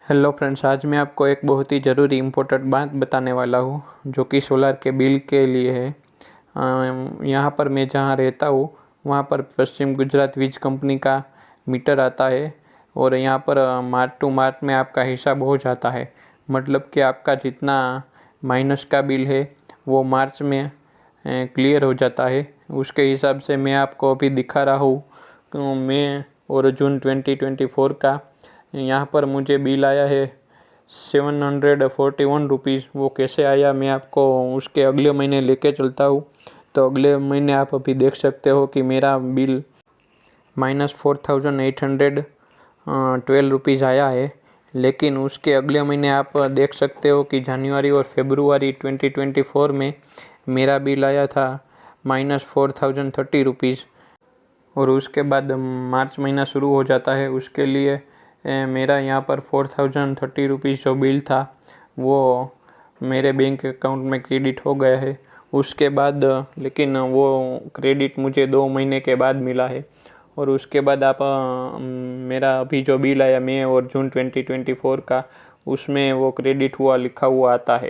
Hello friends, आज मैं आपको एक बहुत ही ज़रूरी इम्पोर्टेंट बात बताने वाला हूँ जो कि सोलर के बिल के लिए है। यहाँ पर मैं जहाँ रहता हूँ वहाँ पर पश्चिम गुजरात वीज कंपनी का मीटर आता है और यहाँ पर मार्च टू मार्च में आपका हिसाब हो जाता है। मतलब कि आपका जितना माइनस का बिल है वो मार्च में क्लियर हो जाता है। उसके हिसाब से मैं आपको अभी दिखा रहा हूँ। तो मैं और जून 2024 का यहाँ पर मुझे बिल आया है 741 रुपीज़। वो कैसे आया मैं आपको उसके अगले महीने लेके चलता हूँ। तो अगले महीने आप अभी देख सकते हो कि मेरा बिल -4812 रुपीज़ आया है। लेकिन उसके अगले महीने आप देख सकते हो कि जनवरी और फरवरी 2024 में मेरा बिल आया था -4030 रुपीज़। और उसके बाद मार्च महीना शुरू हो जाता है। उसके लिए मेरा यहाँ पर 4030 रुपीज़ जो बिल था वो मेरे बैंक अकाउंट में क्रेडिट हो गया है। उसके बाद लेकिन वो क्रेडिट मुझे 2 महीने के बाद मिला है। और उसके बाद आप मेरा अभी जो बिल आया मई और जून 2024 का, उसमें वो क्रेडिट हुआ लिखा हुआ आता है।